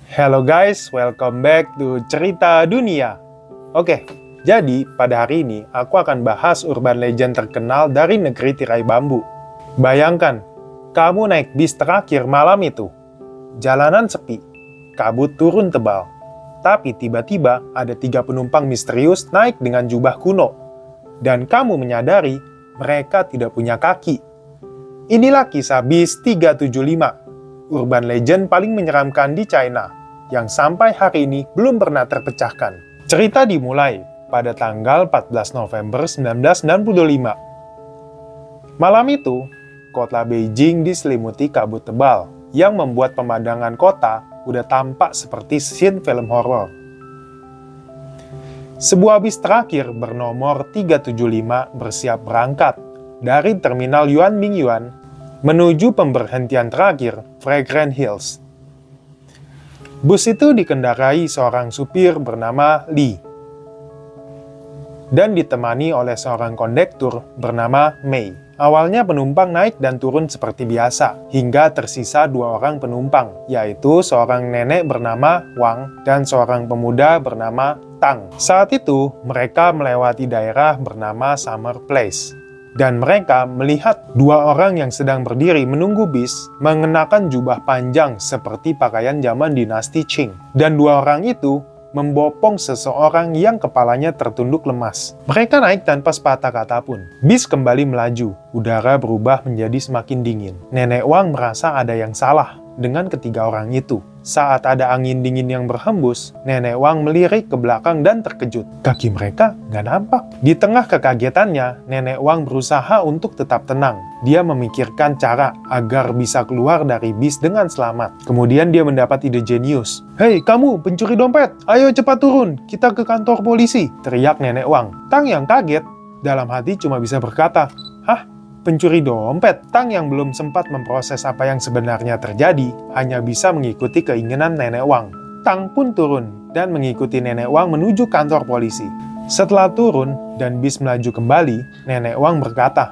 Hello guys, welcome back to Cerita Dunia. Oke, jadi pada hari ini aku akan bahas urban legend terkenal dari negeri tirai bambu. Bayangkan, kamu naik bis terakhir malam itu. Jalanan sepi, kabut turun tebal. Tapi tiba-tiba ada 3 penumpang misterius naik dengan jubah kuno. Dan kamu menyadari mereka tidak punya kaki. Inilah kisah bis 375. Urban legend paling menyeramkan di China, yang sampai hari ini belum pernah terpecahkan. Cerita dimulai pada tanggal 14 November 1965. Malam itu, kota Beijing diselimuti kabut tebal, yang membuat pemandangan kota udah tampak seperti scene film horor. Sebuah bis terakhir bernomor 375 bersiap berangkat dari terminal Yuan Mingyuan menuju pemberhentian terakhir, Fragrant Hills. Bus itu dikendarai seorang supir bernama Li dan ditemani oleh seorang kondektur bernama Mei. Awalnya penumpang naik dan turun seperti biasa, hingga tersisa 2 orang penumpang, yaitu seorang nenek bernama Wang dan seorang pemuda bernama Tang. Saat itu, mereka melewati daerah bernama Summer Place. Dan mereka melihat 2 orang yang sedang berdiri menunggu bis mengenakan jubah panjang seperti pakaian zaman dinasti Qing. Dan 2 orang itu membopong seseorang yang kepalanya tertunduk lemas. Mereka naik tanpa sepatah kata pun. Bis kembali melaju, udara berubah menjadi semakin dingin. Nenek Wang merasa ada yang salah dengan ketiga orang itu. Saat ada angin dingin yang berhembus, Nenek Wang melirik ke belakang dan terkejut. Kaki mereka nggak nampak. Di tengah kekagetannya, Nenek Wang berusaha untuk tetap tenang. Dia memikirkan cara agar bisa keluar dari bis dengan selamat. Kemudian dia mendapat ide jenius. "Hei kamu, pencuri dompet! Ayo cepat turun, kita ke kantor polisi!" teriak Nenek Wang. Tang yang kaget, dalam hati cuma bisa berkata, "Hah? Pencuri dompet?" Tang yang belum sempat memproses apa yang sebenarnya terjadi, hanya bisa mengikuti keinginan Nenek Wang. Tang pun turun dan mengikuti Nenek Wang menuju kantor polisi. Setelah turun dan bis melaju kembali, Nenek Wang berkata,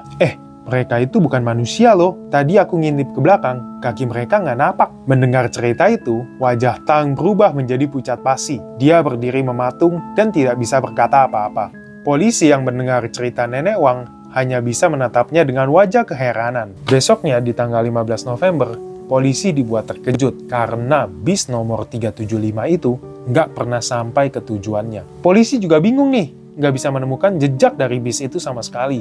mereka itu bukan manusia loh. Tadi aku ngintip ke belakang, kaki mereka nggak napak." Mendengar cerita itu, wajah Tang berubah menjadi pucat pasi. Dia berdiri mematung dan tidak bisa berkata apa-apa. Polisi yang mendengar cerita Nenek Wang hanya bisa menatapnya dengan wajah keheranan. Besoknya di tanggal 15 November, polisi dibuat terkejut karena bis nomor 375 itu nggak pernah sampai ke tujuannya. Polisi juga bingung nih, nggak bisa menemukan jejak dari bis itu sama sekali.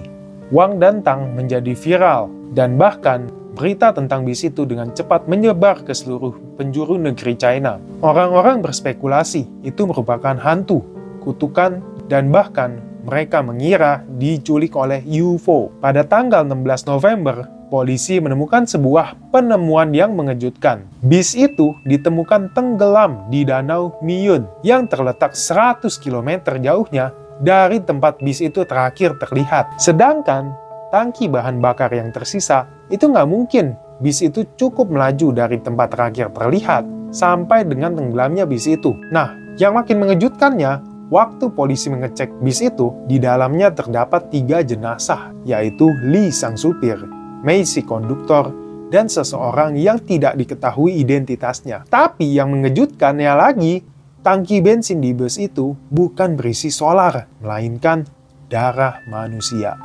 Wang dan Tang menjadi viral, dan bahkan berita tentang bis itu dengan cepat menyebar ke seluruh penjuru negeri China. Orang-orang berspekulasi itu merupakan hantu, kutukan, dan bahkan mereka mengira diculik oleh UFO. Pada tanggal 16 November, polisi menemukan sebuah penemuan yang mengejutkan. Bis itu ditemukan tenggelam di Danau Miyun yang terletak 100 km jauhnya dari tempat bis itu terakhir terlihat. Sedangkan tangki bahan bakar yang tersisa itu nggak mungkin. Bis itu cukup melaju dari tempat terakhir terlihat sampai dengan tenggelamnya bis itu. Nah, yang makin mengejutkannya, waktu polisi mengecek bis itu, di dalamnya terdapat 3 jenazah, yaitu Li sang supir, Mei si konduktor, dan seseorang yang tidak diketahui identitasnya. Tapi yang mengejutkannya lagi, tangki bensin di bus itu bukan berisi solar, melainkan darah manusia.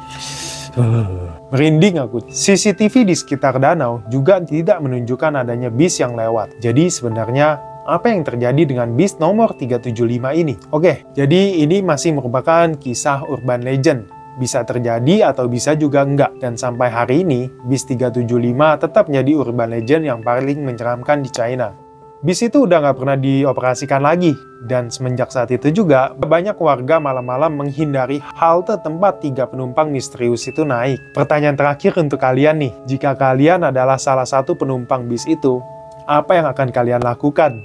Merinding aku. CCTV di sekitar danau juga tidak menunjukkan adanya bis yang lewat. Jadi sebenarnya apa yang terjadi dengan bis nomor 375 ini? Oke, jadi ini masih merupakan kisah urban legend. Bisa terjadi atau bisa juga enggak. Dan sampai hari ini, bis 375 tetap menjadi urban legend yang paling menyeramkan di China. Bis itu udah nggak pernah dioperasikan lagi. Dan semenjak saat itu juga, banyak warga malam-malam menghindari halte tempat 3 penumpang misterius itu naik. Pertanyaan terakhir untuk kalian nih, jika kalian adalah salah satu penumpang bis itu, apa yang akan kalian lakukan?